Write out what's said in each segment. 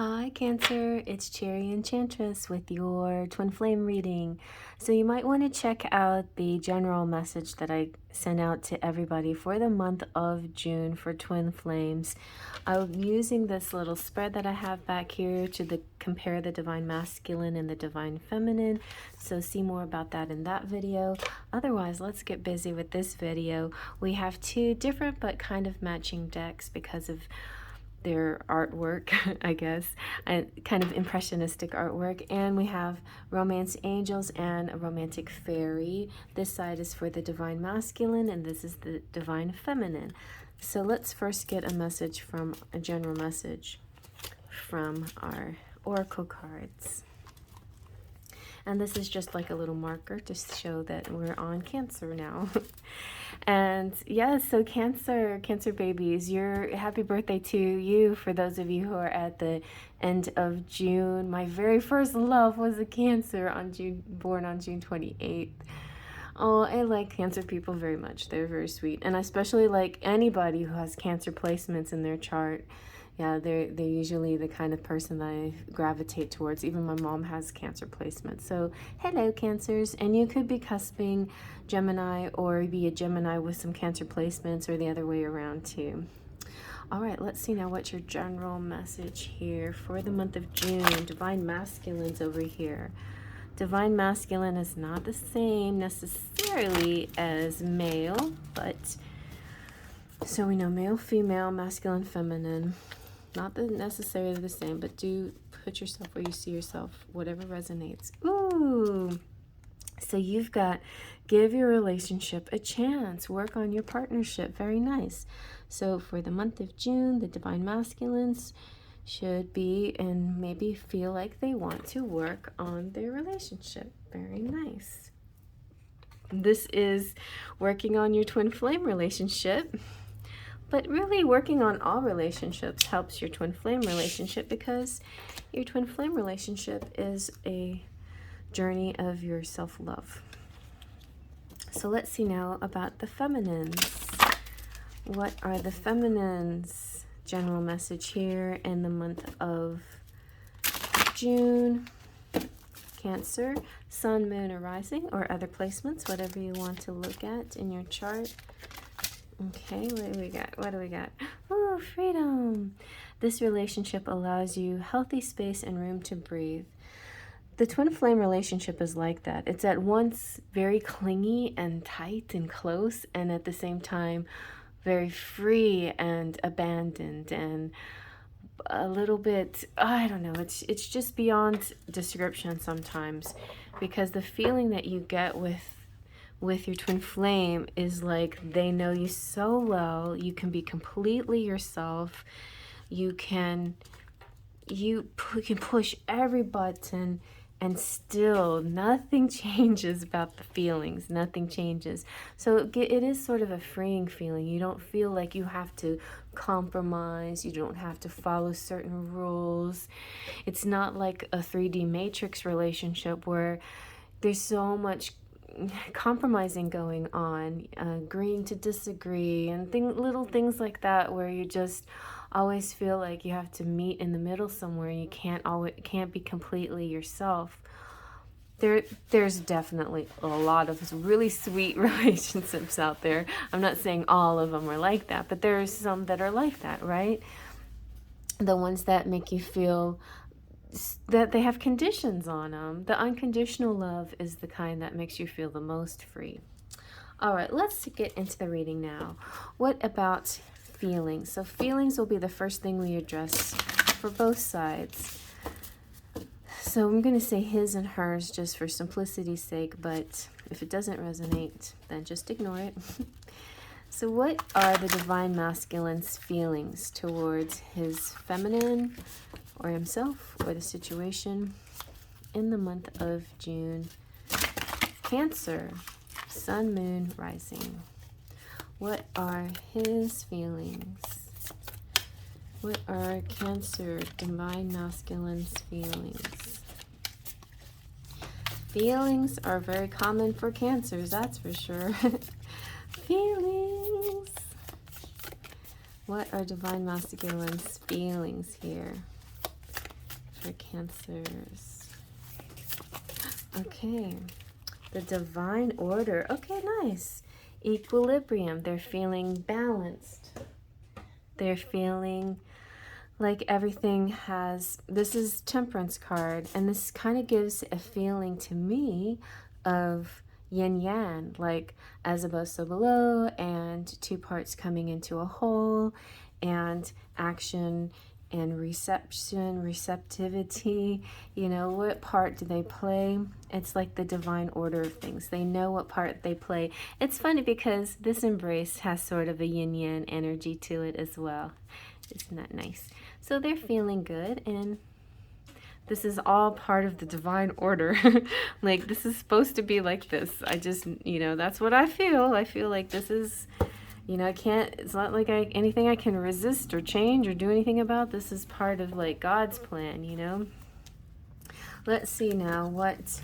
Hi Cancer, it's CherryEnchantress with your Twin Flame reading. So you might want to check out the general message that I sent out to everybody for the month of June for Twin Flames. I'm using this little spread that I have back here to compare the Divine Masculine and the Divine Feminine. So see more about that in that video. Otherwise, let's get busy with this video. We have two different but kind of matching decks because of their artwork, I guess, and kind of impressionistic artwork. And we have Romance Angels and a Romantic Fairy. This side is for the Divine Masculine and this is the Divine Feminine. So let's first get a general message from our Oracle cards. And this is just like a little marker to show that we're on Cancer now. And yes, so Cancer babies, your happy birthday to you. For those of you who are at the end of June, my very first love was a Cancer born on June 28th. Oh, I like Cancer people very much. They're very sweet. And I especially like anybody who has Cancer placements in their chart. Yeah, they're usually the kind of person that I gravitate towards. Even my mom has Cancer placement. So, hello, Cancers. And you could be cusping Gemini or be a Gemini with some Cancer placements or the other way around too. All right, let's see now what's your general message here for the month of June. Divine Masculines over here. Divine Masculine is not the same necessarily as male, but so we know male, female, masculine, feminine. Not necessarily the same, but do put yourself where you see yourself, whatever resonates. Ooh, so you've got give your relationship a chance, work on your partnership. Very nice. So for the month of June, the Divine Masculines should be and maybe feel like they want to work on their relationship. Very nice. This is working on your Twin Flame relationship. But really, working on all relationships helps your Twin Flame relationship because your Twin Flame relationship is a journey of your self-love. So let's see now about the feminines. What are the feminines' general message here in the month of June? Cancer, Sun, Moon, or Rising, or other placements, whatever you want to look at in your chart. Okay, what do we got? What do we got? Oh, freedom. This relationship allows you healthy space and room to breathe. The Twin Flame relationship is like that. It's at once very clingy and tight and close, and at the same time very free and abandoned and a little bit, I don't know, it's just beyond description sometimes, because the feeling that you get with your Twin Flame is like they know you so well. You can be completely yourself. You can push every button and still nothing changes about the feelings. Nothing changes. So it is sort of a freeing feeling. You don't feel like you have to compromise. You don't have to follow certain rules. It's not like a 3D Matrix relationship where there's so much compromising going on, agreeing to disagree, and little things like that, where you just always feel like you have to meet in the middle somewhere. You can't be completely yourself. There's definitely a lot of really sweet relationships out there. I'm not saying all of them are like that, but there are some that are like that, right? The ones that make you feel that they have conditions on them. The unconditional love is the kind that makes you feel the most free. All right, let's get into the reading now. What about feelings? So feelings will be the first thing we address for both sides. So I'm going to say his and hers just for simplicity's sake, but if it doesn't resonate, then just ignore it. So what are the Divine Masculine's feelings towards his feminine or himself or the situation in the month of June? Cancer, Sun, Moon, Rising. What are his feelings? What are Cancer, Divine Masculine's feelings? Feelings are very common for Cancers, that's for sure. Feelings. What are Divine Masculine's feelings here? for Cancers. Okay, the divine order. Okay, nice. Equilibrium. They're feeling balanced. They're feeling like everything has, this is Temperance card, and this kind of gives a feeling to me of yin yang, like as above so below, and two parts coming into a whole, and action and reception, receptivity. You know, what part do they play? It's like the divine order of things. They know what part they play. It's funny because this embrace has sort of a yin yang energy to it as well. Isn't that nice? So they're feeling good, and this is all part of the divine order. Like, this is supposed to be like this. I just, you know, that's what I feel. I feel like this is, you know, it's not like anything I can resist or change or do anything about. This is part of like God's plan, you know. Let's see now what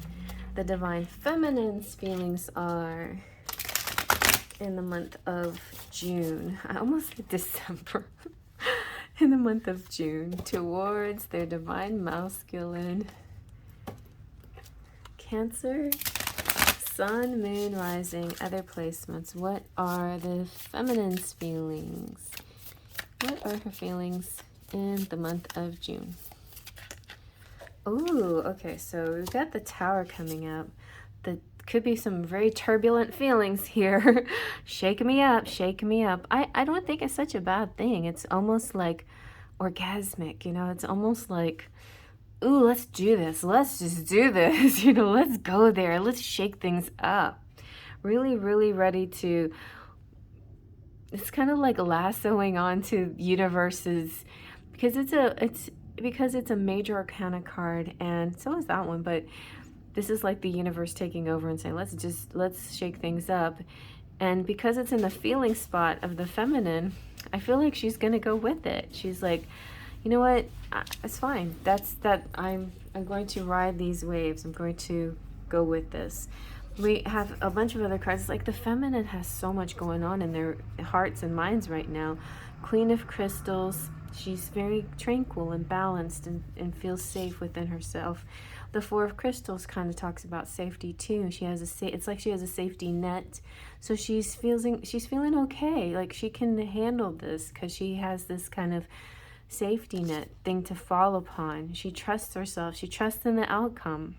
the divine feminine's feelings are in the month of June. I almost said December. In the month of June, towards their divine masculine. Cancer, sun, moon, rising, other placements. What are the feminine's feelings? What are her feelings in the month of June? Ooh, okay, so we've got the Tower coming up. Could be some very turbulent feelings here. Shake me up, shake me up. I don't think it's such a bad thing. It's almost like orgasmic, you know. It's almost like, ooh, let's do this. Let's just do this. You know, let's go there. Let's shake things up. Really, really ready to, it's kind of like lassoing onto universes, because it's a major arcana card, and so is that one, but this is like the universe taking over and saying, let's shake things up. And because it's in the feeling spot of the feminine, I feel like she's gonna go with it. She's like, you know what, it's fine. I'm going to ride these waves. I'm going to go with this. We have a bunch of other cards. It's like the feminine has so much going on in their hearts and minds right now. Queen of Crystals. She's very tranquil and balanced and feels safe within herself. The Four of Crystals kind of talks about safety too. She has it's like she has a safety net. So she's feeling okay. Like she can handle this because she has this kind of safety net thing to fall upon. She trusts herself. She trusts in the outcome.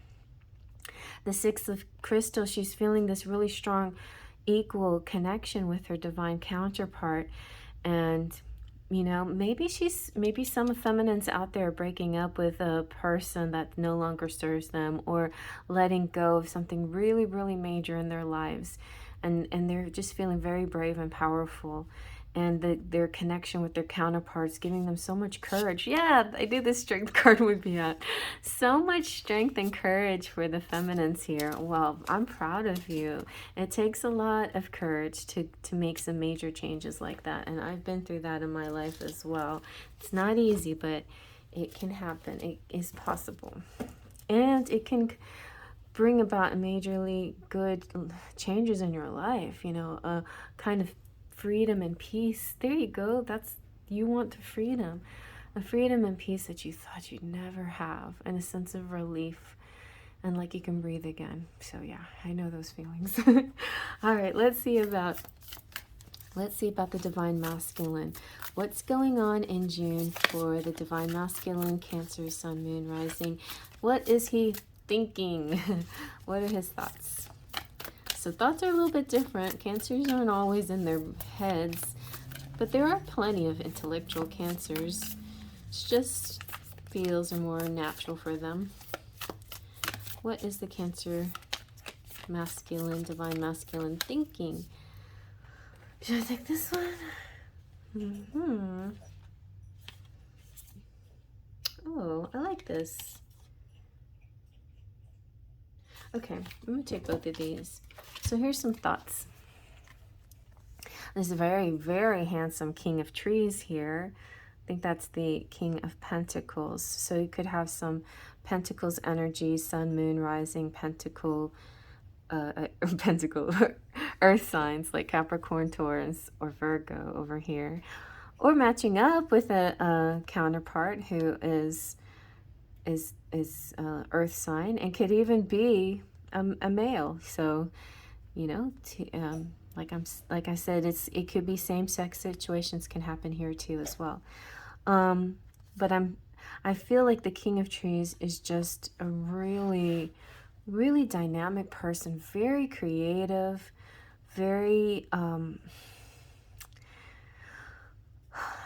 The Six of Crystals, she's feeling this really strong equal connection with her divine counterpart. And you know, maybe some feminines out there breaking up with a person that no longer serves them, or letting go of something really, really major in their lives. And they're just feeling very brave and powerful. And their connection with their counterparts giving them so much courage. Yeah, I knew this strength card would be out. So much strength and courage for the feminines here. Well, I'm proud of you. It takes a lot of courage to make some major changes like that. And I've been through that in my life as well. It's not easy, but it can happen. It is possible. And it can bring about majorly good changes in your life. You know, a kind of freedom and peace. There you go. You want the freedom. A freedom and peace that you thought you'd never have, and a sense of relief, and like you can breathe again. So yeah, I know those feelings. All right, let's see about the divine masculine. What's going on in June for the divine masculine, Cancer, sun, moon, rising? What is he thinking? What are his thoughts? So thoughts are a little bit different. Cancers aren't always in their heads, but there are plenty of intellectual Cancers. It just feels are more natural for them. What is the Cancer masculine, divine masculine thinking? Should I take this one? Oh, I like this. Okay, I'm going to take both of these. So here's some thoughts. There's a very, very handsome King of Trees here. I think that's the King of Pentacles. So you could have some Pentacles energy, Sun, Moon, Rising, Pentacle, Earth signs like Capricorn, Taurus, or Virgo over here. Or matching up with a counterpart who is is earth sign, and could even be a male. So, you know, like I said, it could be same-sex situations can happen here too as well. But I feel like the King of Trees is just a really, really dynamic person, very creative, very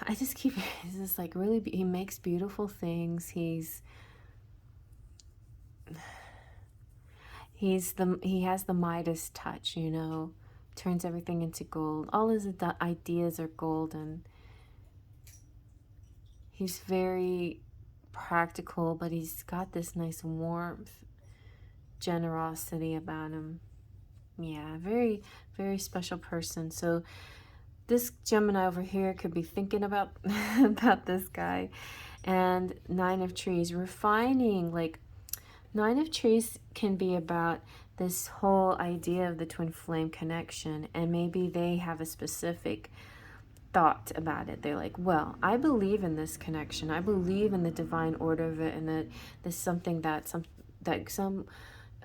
I just keep, it's just like really, he makes beautiful things. He has the Midas touch, you know, turns everything into gold. All his ideas are golden. He's very practical, but he's got this nice warmth, generosity about him. Yeah, very, very special person. So this Gemini over here could be thinking about about this guy. And Nine of Trees, refining, like Nine of Trees can be about this whole idea of the twin flame connection, and maybe they have a specific thought about it. They're like, well, I believe in this connection. I believe in the divine order of it, and that there's something that some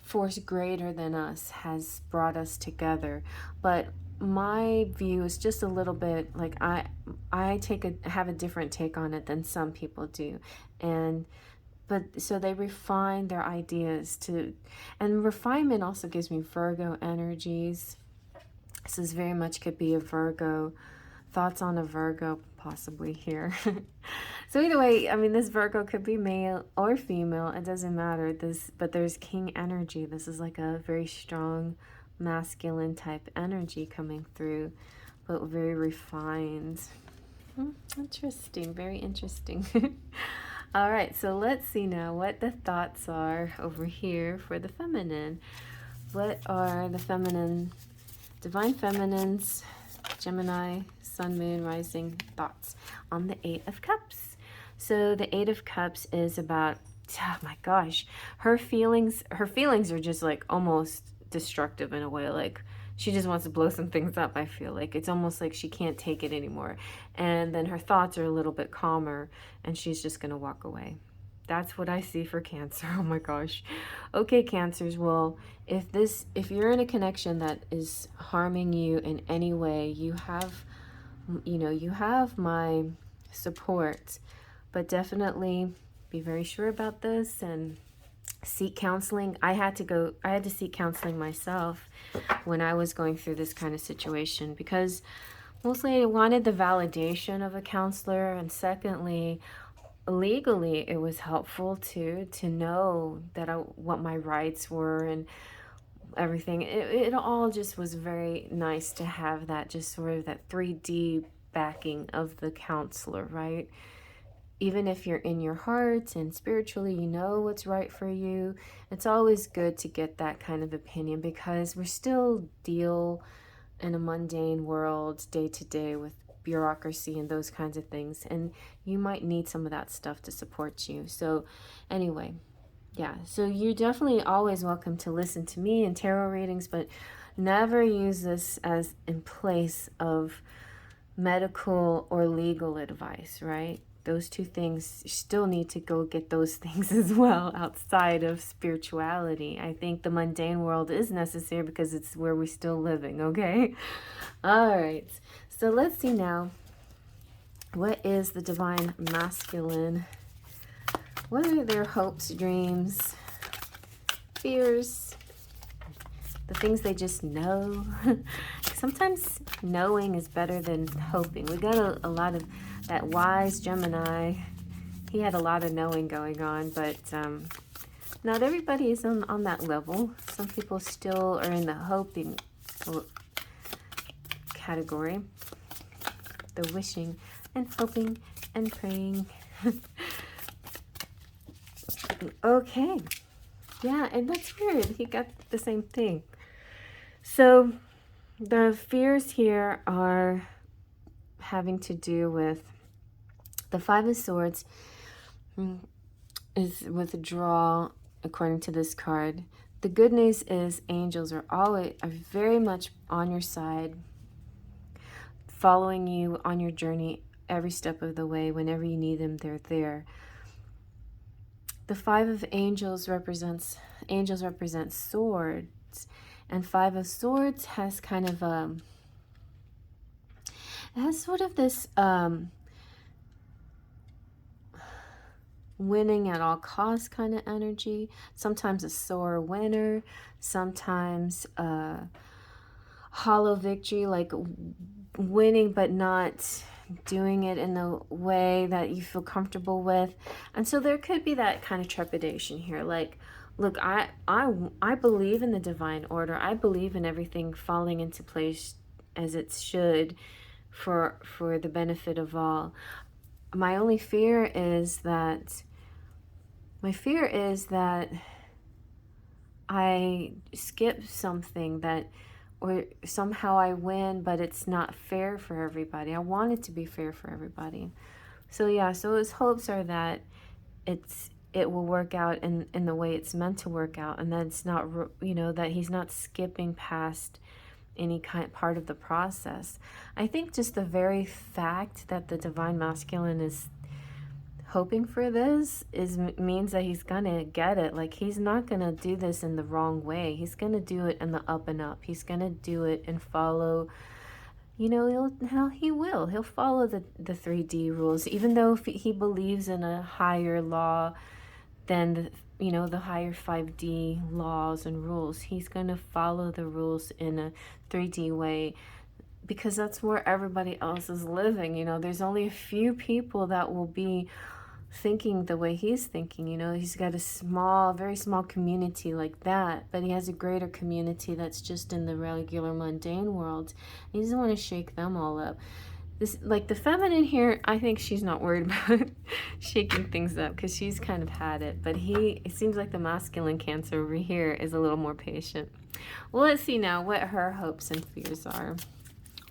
force greater than us has brought us together. But my view is just a little bit like I have a different take on it than some people do. And but so they refine their ideas to, and refinement also gives me Virgo energies. This is very much could be a Virgo, thoughts on a Virgo possibly here. So either way, I mean, this Virgo could be male or female, it doesn't matter. But there's king energy. This is like a very strong masculine type energy coming through, but very refined. Interesting, very interesting. All right, so let's see now what the thoughts are over here for the feminine. What are the feminine, divine feminines, Gemini, Sun, Moon, Rising thoughts on the Eight of Cups? So the Eight of Cups is about, oh my gosh, her feelings are just like almost destructive in a way. Like she just wants to blow some things up. I feel like it's almost like she can't take it anymore. And then her thoughts are a little bit calmer, and she's just gonna walk away. That's what I see for Cancer. Oh my gosh. Okay, Cancers. Well, if you're in a connection that is harming you in any way, you have my support. But definitely be very sure about this and seek counseling. I had to seek counseling myself when I was going through this kind of situation, because mostly I wanted the validation of a counselor, and secondly, legally it was helpful to know that what my rights were and everything. It all just was very nice to have that, just sort of that 3D backing of the counselor, right? Even if you're in your heart and spiritually you know what's right for you, it's always good to get that kind of opinion, because we still deal in a mundane world day to day with bureaucracy and those kinds of things, and you might need some of that stuff to support you. So anyway, yeah, so you're definitely always welcome to listen to me in tarot readings, but never use this as in place of medical or legal advice, right? Those two things, you still need to go get those things as well outside of spirituality. I think the mundane world is necessary because it's where we're still living, okay? All right, so let's see now. What is the divine masculine? What are their hopes, dreams, fears, the things they just know? Sometimes knowing is better than hoping. We got a lot of that wise Gemini. He had a lot of knowing going on, but not everybody is on that level. Some people still are in the hoping category. The wishing and hoping and praying. Okay. Yeah, and that's weird. He got the same thing. So the fears here are having to do with the Five of Swords is withdrawal, according to this card. The good news is angels are very much on your side, following you on your journey every step of the way. Whenever you need them, they're there. The Five of angels represent swords, and Five of Swords has kind of it has sort of this winning at all costs kind of energy. Sometimes a sore winner, sometimes hollow victory, like winning but not doing it in the way that you feel comfortable with. And so there could be that kind of trepidation here, like, look, I believe in the divine order. I believe in everything falling into place as it should for the benefit of all. My only fear is that I skip something, that, or somehow I win, but it's not fair for everybody. I want it to be fair for everybody. So yeah, so his hopes are that it will work out in the way it's meant to work out, and that it's not, you know, that he's not skipping past any part of the process. I think just the very fact that the divine masculine is hoping for this means that he's gonna get it. Like, he's not gonna do this in the wrong way. He's gonna do it in the up and up. He's gonna do it and follow, you know, he'll follow the 3D rules, even though he believes in a higher law than the higher 5D laws and rules. He's gonna follow the rules in a 3D way, because that's where everybody else is living. You know, there's only a few people that will be thinking the way he's thinking. You know, he's got a very small community like that, but he has a greater community that's just in the regular mundane world. He doesn't want to shake them all up. This, like, the feminine here, I think she's not worried about shaking things up, because she's kind of had it. But it seems like the masculine Cancer over here is a little more patient. Well, let's see now what her hopes and fears are,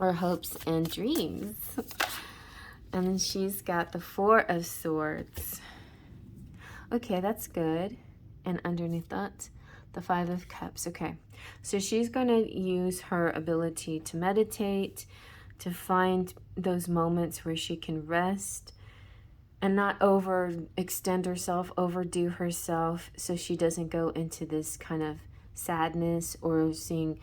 or hopes and dreams. And then she's got the Four of Swords. Okay, that's good. And underneath that, the Five of Cups. Okay, so she's going to use her ability to meditate, to find those moments where she can rest and not overextend herself, overdo herself, so she doesn't go into this kind of sadness, or seeing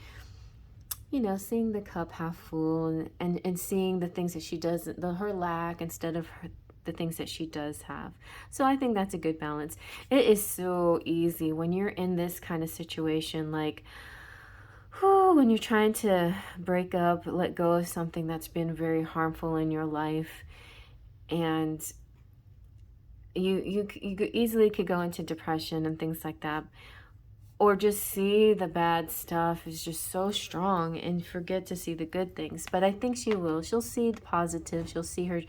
the cup half full, and seeing the things that she doesn't, her lack, instead of the things that she does have. So I think that's a good balance. It is so easy when you're in this kind of situation, like, when you're trying to break up, let go of something that's been very harmful in your life, and you easily could go into depression and things like that, or just see the bad stuff is just so strong and forget to see the good things. But I think she will. She'll see the positive. She'll see her,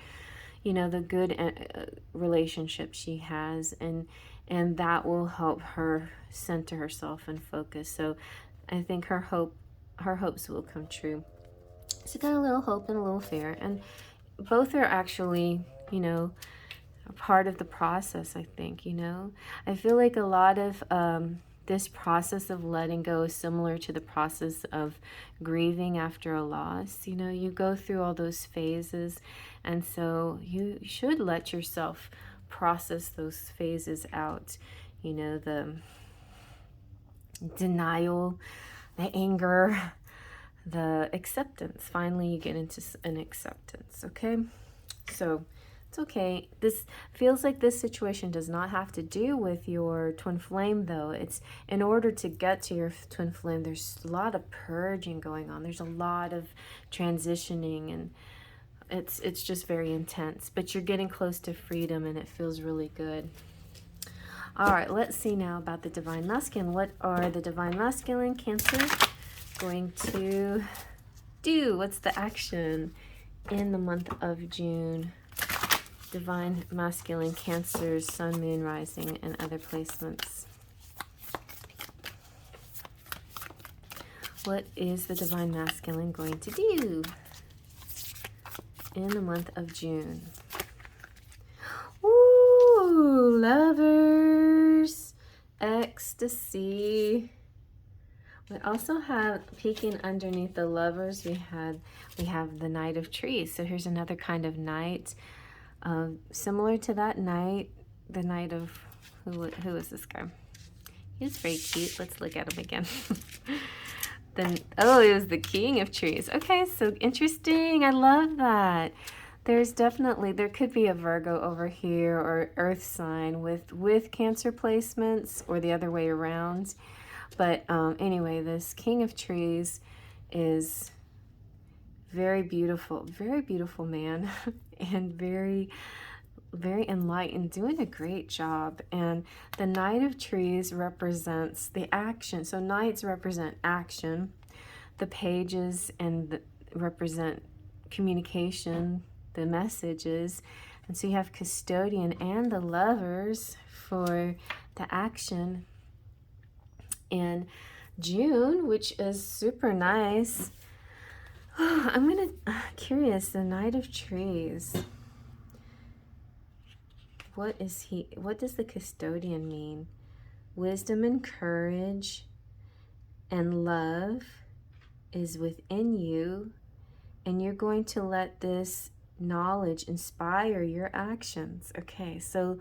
the good relationship she has, and that will help her center herself and focus. So I think her hopes will come true. So got a little hope and a little fear, and both are actually, a part of the process. I think, I feel like a lot of this process of letting go is similar to the process of grieving after a loss. You go through all those phases, and so you should let yourself process those phases out. The denial, the anger, the acceptance. Finally, you get into an acceptance, okay? So it's okay. This feels like this situation does not have to do with your twin flame, though. It's in order to get to your twin flame, there's a lot of purging going on. There's a lot of transitioning, and it's just very intense. But you're getting close to freedom, and it feels really good. All right, let's see now about the Divine Masculine. What are the Divine Masculine Cancer going to do? What's the action in the month of June? Divine Masculine Cancers, Sun, Moon, Rising, and other placements. What is the Divine Masculine going to do in the month of June? Ooh, Lovers, ecstasy. We also have, peeking underneath the Lovers, we have the Knight of Trees. So here's another kind of knight, similar to that knight, the Knight of Who is this guy? He's very cute. Let's look at him again. Then, oh, it was the King of Trees. Okay, so interesting. I love that. There's definitely, there could be a Virgo over here or Earth sign with Cancer placements, or the other way around. But anyway, this King of Trees is very beautiful man, and very enlightened, doing a great job. And the Knight of Trees represents the action. So knights represent action. The pages represent communication, the messages. And so you have custodian and the lovers for the action. And June, which is super nice. I'm curious, the Knight of Trees. What does the custodian mean? Wisdom and courage and love is within you, and you're going to let this knowledge inspire your actions. Okay, so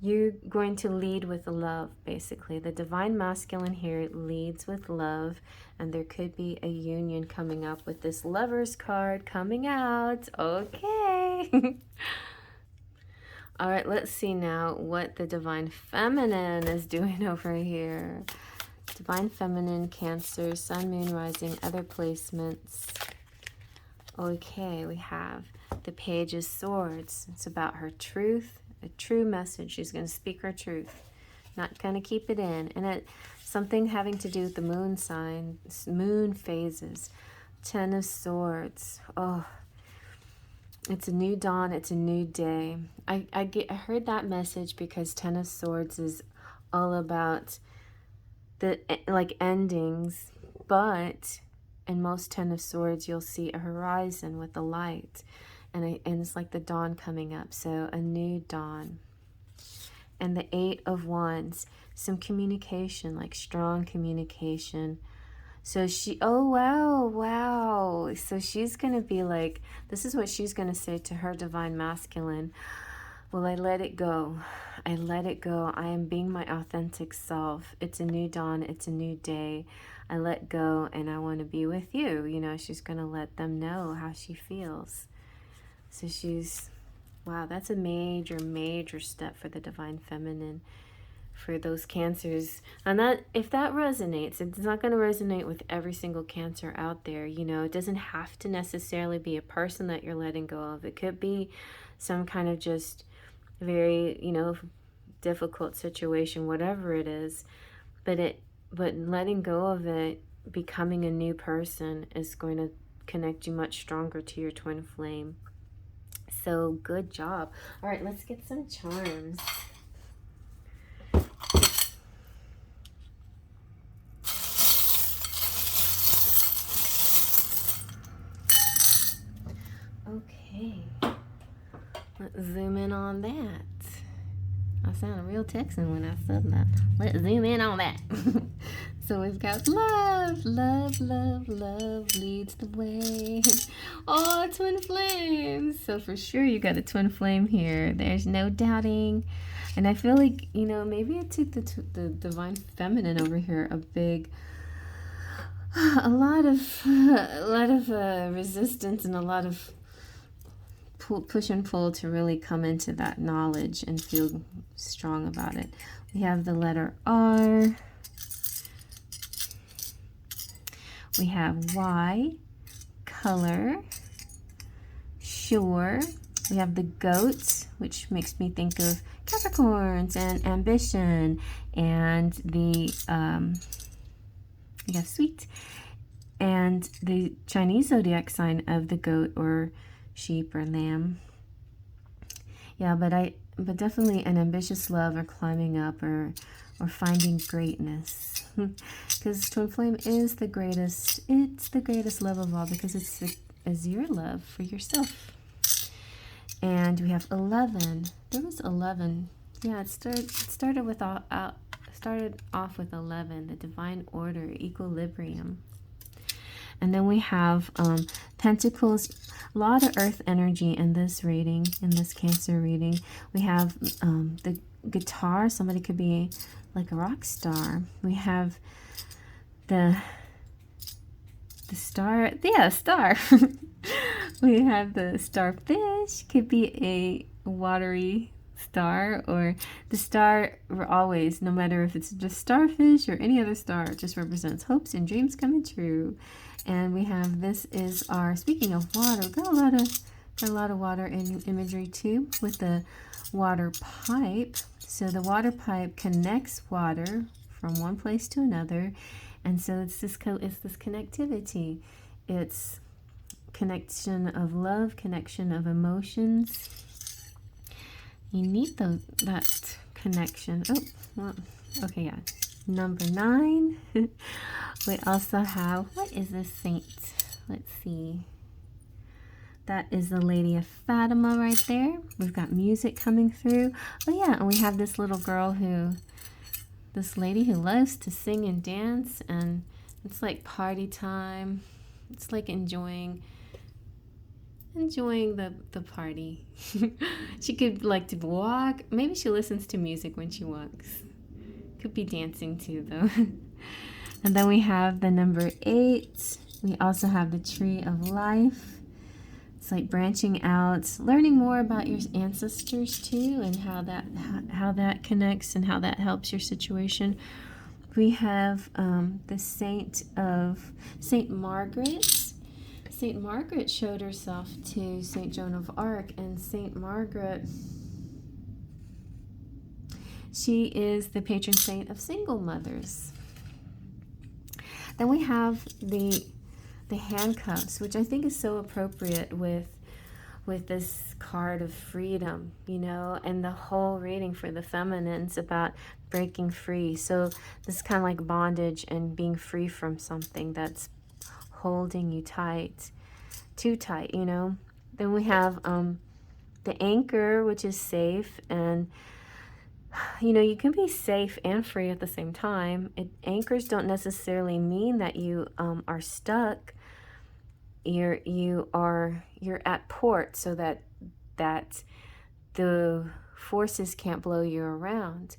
you're going to lead with love, basically. The divine masculine here leads with love, and there could be a union coming up with this Lovers card coming out. Okay. All right, let's see now what the Divine Feminine is doing over here. Divine Feminine, Cancer, Sun, Moon, Rising, other placements. Okay, we have the Page of Swords. It's about her truth, a true message. She's going to speak her truth, not going to keep it in. And something having to do with the moon sign, moon phases. Ten of Swords. Oh, it's a new dawn. It's a new day. I heard that message because Ten of Swords is all about the endings, but in most Ten of Swords you'll see a horizon with a light, and it's like the dawn coming up. So a new dawn. And the Eight of Wands, some communication, like strong communication. So wow. So she's going to be like, this is what she's going to say to her divine masculine. Well, I let it go. I let it go. I am being my authentic self. It's a new dawn. It's a new day. I let go and I want to be with you. You know, she's going to let them know how she feels. So wow, that's a major step for the divine feminine. For those Cancers, and if that resonates, it's not going to resonate with every single Cancer out there. You know, it doesn't have to necessarily be a person that you're letting go of. It could be some kind of just very, difficult situation, whatever it is. But letting go of it, becoming a new person, is going to connect you much stronger to your twin flame. So good job. All right, let's get some charms. Okay, let's zoom in on that. I sounded real Texan when I said that. Let's zoom in on that. So we've got love leads the way. Oh, twin flames. So for sure you got a twin flame here. There's no doubting. And I feel like, maybe I took the divine feminine over here a lot of resistance and a lot of push and pull to really come into that knowledge and feel strong about it. We have the letter R. We have Y, color, sure. We have the goat, which makes me think of Capricorns and ambition, and we have sweet, and the Chinese zodiac sign of the goat or sheep or lamb. Yeah, but definitely an ambitious love, or climbing up, or finding greatness. Because twin flame is the greatest. It's the greatest love of all, because it's your love for yourself. And we have 11. There was 11. Yeah, it started off with 11, the divine order, equilibrium. And then we have Pentacles, a lot of earth energy in this reading, in this Cancer reading. We have the guitar. Somebody could be like a rock star. We have the star, yeah, star. We have the starfish, could be a watery star, or the star always, no matter if it's just starfish or any other star, it just represents hopes and dreams coming true. And we have, this is our, speaking of water, got a lot of water in imagery too, with the water pipe. So the water pipe connects water from one place to another, and so it's this connectivity. It's connection of love, connection of emotions. You need that connection. Oh, well, okay, yeah. Number 9. We also have, what is this saint? Let's see. That is the Lady of Fatima right there. We've got music coming through. Oh yeah, and we have this little girl this lady who loves to sing and dance, and it's like party time. It's like enjoying the party. She could like to walk. Maybe she listens to music when she walks. Could be dancing too though. And then we have the number 8. We also have the Tree of Life. It's like branching out, learning more about your ancestors too, and how that connects and how that helps your situation. We have the Saint Margaret. Saint Margaret showed herself to Saint Joan of Arc, and Saint Margaret, she is the patron saint of single mothers. Then we have the handcuffs, which I think is so appropriate with this card of freedom, you know, and the whole reading for the feminine's about breaking free. So this is kind of like bondage and being free from something that's holding you tight, too tight, you know. Then we have the anchor, which is safe, and you know, you can be safe and free at the same time. Anchors don't necessarily mean that you are stuck. You're at port, so that the forces can't blow you around.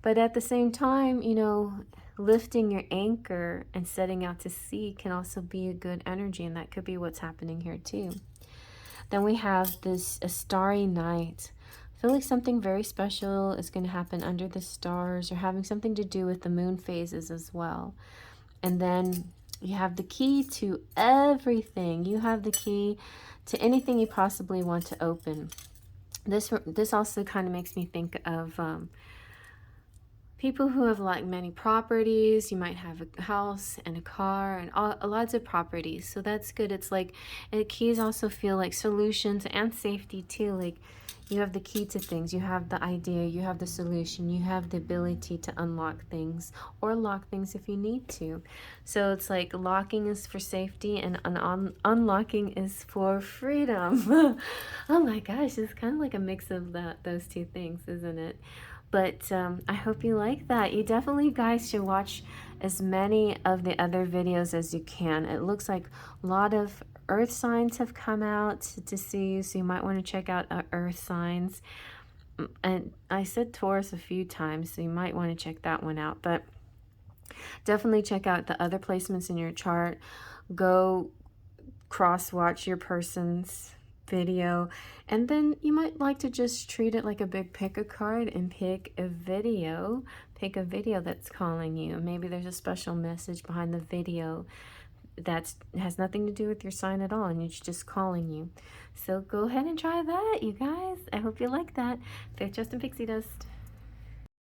But at the same time, you know, lifting your anchor and setting out to sea can also be a good energy, and that could be what's happening here too. Then we have a starry night. I feel like something very special is going to happen under the stars, or having something to do with the moon phases as well. And then you have the key to everything. You have the key to anything you possibly want to open. This also kind of makes me think of people who have like many properties. You might have a house and a car and lots of properties. So that's good. It's like, keys also feel like solutions and safety too. Like you have the key to things, you have the idea, you have the solution, you have the ability to unlock things or lock things if you need to. So it's like locking is for safety and unlocking is for freedom. Oh my gosh, it's kind of like a mix of those two things, isn't it? But I hope you like that. You definitely, guys, should watch as many of the other videos as you can. It looks like a lot of earth signs have come out to see you, so you might want to check out earth signs. And I said Taurus a few times, so you might want to check that one out. But definitely check out the other placements in your chart. Go cross-watch your person's video, and then you might like to just treat it like a big pick a card and pick a video that's calling you. Maybe there's a special message behind the video that has nothing to do with your sign at all, and it's just calling you. So go ahead and try that, you guys. I hope you like that. Faith, Trust, and Pixie Dust.